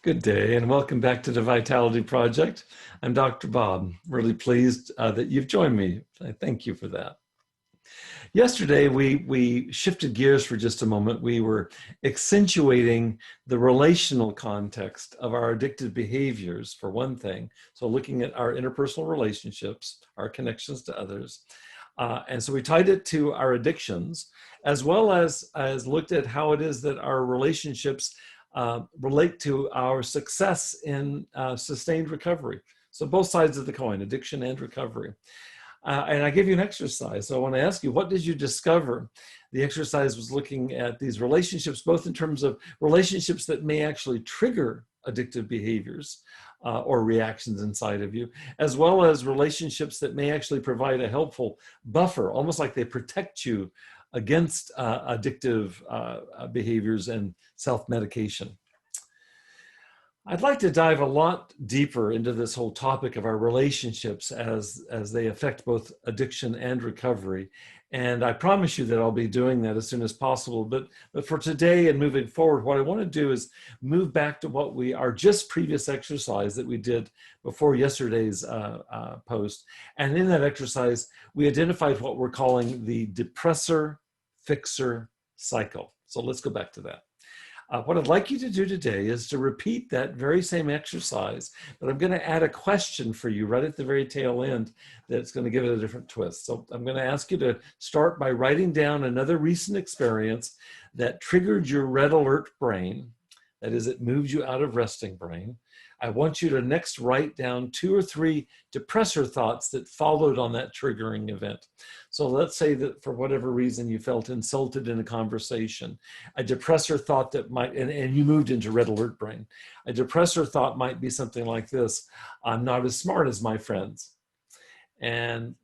Good day and welcome back to the Vitality Project. I'm Dr. Bob. Really pleased that you've joined me. I thank you for that. Yesterday, we shifted gears for just a moment. We were accentuating the relational context of our addictive behaviors, for one thing. So looking at our interpersonal relationships, our connections to others. And so we tied it to our addictions, as well as looked at how it is that our relationships relate to our success in sustained recovery. So both sides of the coin, addiction and recovery. And I give you an exercise. So I want to ask you, what did you discover? The exercise was looking at these relationships, both in terms of relationships that may actually trigger addictive behaviors or reactions inside of you, as well as relationships that may actually provide a helpful buffer, almost like they protect you against addictive behaviors and self-medication. I'd like to dive a lot deeper into this whole topic of our relationships as they affect both addiction and recovery. And I promise you that I'll be doing that as soon as possible. But for today and moving forward, what I want to do is move back to our just previous exercise that we did before yesterday's post. And in that exercise, we identified what we're calling the depressor fixer cycle. So let's go back to that. What I'd like you to do today is to repeat that very same exercise, but I'm going to add a question for you right at the very tail end that's going to give it a different twist. So I'm going to ask you to start by writing down another recent experience that triggered your red alert brain. That is, it moved you out of resting brain. I want you to next write down 2 or 3 depressor thoughts that followed on that triggering event. So let's say that for whatever reason you felt insulted in a conversation. A depressor thought that might, and you moved into red alert brain. A depressor thought might be something like this: I'm not as smart as my friends. And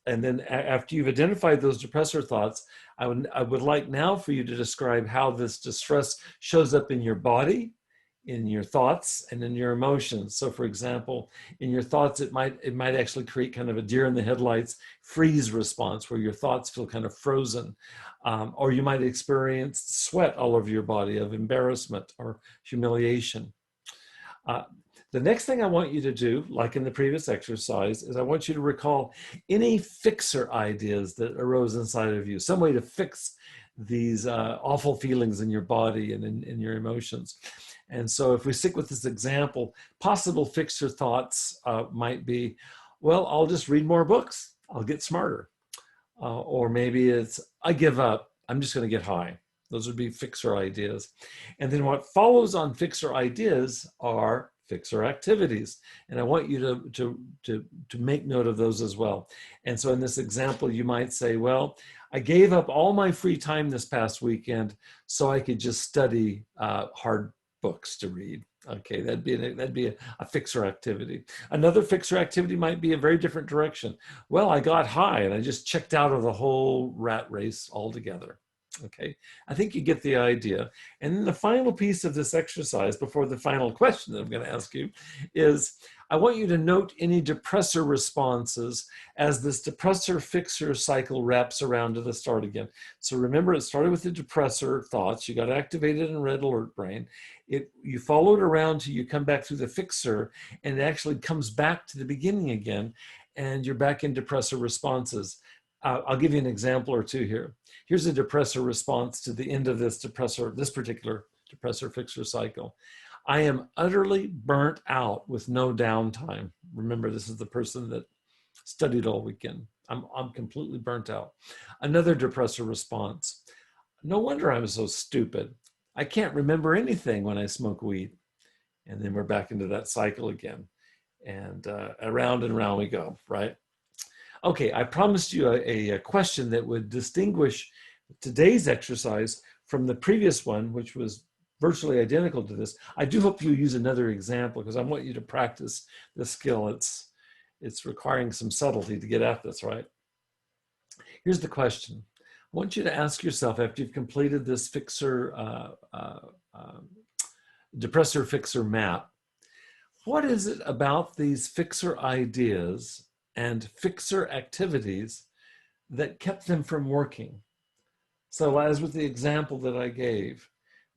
then after you've identified those depressor thoughts, I would like now for you to describe how this distress shows up in your body, in your thoughts, and in your emotions. So for example, in your thoughts, it might actually create kind of a deer in the headlights freeze response where your thoughts feel kind of frozen. Or you might experience sweat all over your body of embarrassment or humiliation. The next thing I want you to do, like in the previous exercise, is I want you to recall any fixer ideas that arose inside of you, some way to fix these awful feelings in your body and in your emotions. And so if we stick with this example, possible fixer thoughts might be, well, I'll just read more books. I'll get smarter. Or maybe it's, I give up. I'm just going to get high. Those would be fixer ideas. And then what follows on fixer ideas are fixer activities. And I want you to make note of those as well. And so in this example, you might say, well, I gave up all my free time this past weekend so I could just study hard books to read. Okay, that'd be a fixer activity. Another fixer activity might be a very different direction. Well, I got high and I just checked out of the whole rat race altogether. Okay, I think you get the idea. And then the final piece of this exercise before the final question that I'm going to ask you is, I want you to note any depressor responses as this depressor fixer cycle wraps around to the start again. So remember, it started with the depressor thoughts. You got activated in red alert brain. You followed around till you come back through the fixer, and it actually comes back to the beginning again, and you're back in depressor responses. I'll give you an example or two here. Here's a depressor response to the end of this particular depressor fixer cycle. I am utterly burnt out with no downtime. Remember, this is the person that studied all weekend. I'm completely burnt out. Another depressor response. No wonder I'm so stupid. I can't remember anything when I smoke weed. And then we're back into that cycle again. And around and around we go, right? Okay, I promised you a question that would distinguish today's exercise from the previous one, which was virtually identical to this. I do hope you use another example because I want you to practice this skill. It's requiring some subtlety to get at this, right? Here's the question. I want you to ask yourself, after you've completed this depressor fixer map, what is it about these fixer ideas and fixer activities that kept them from working? So as with the example that I gave,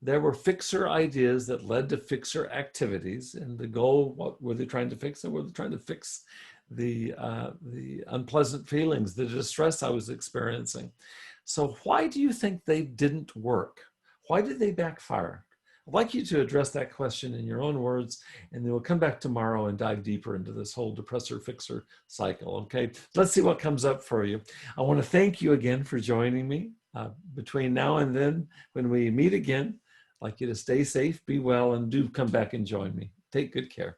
There were fixer ideas that led to fixer activities. And the goal, what were they trying to fix? And were they trying to fix the unpleasant feelings, the distress I was experiencing? So why do you think they didn't work? Why did they backfire? I'd like you to address that question in your own words, and then we'll come back tomorrow and dive deeper into this whole depressor fixer cycle. Okay, let's see what comes up for you. I want to thank you again for joining me. Between now and then, when we meet again, I'd like you to stay safe, be well, and do come back and join me. Take good care.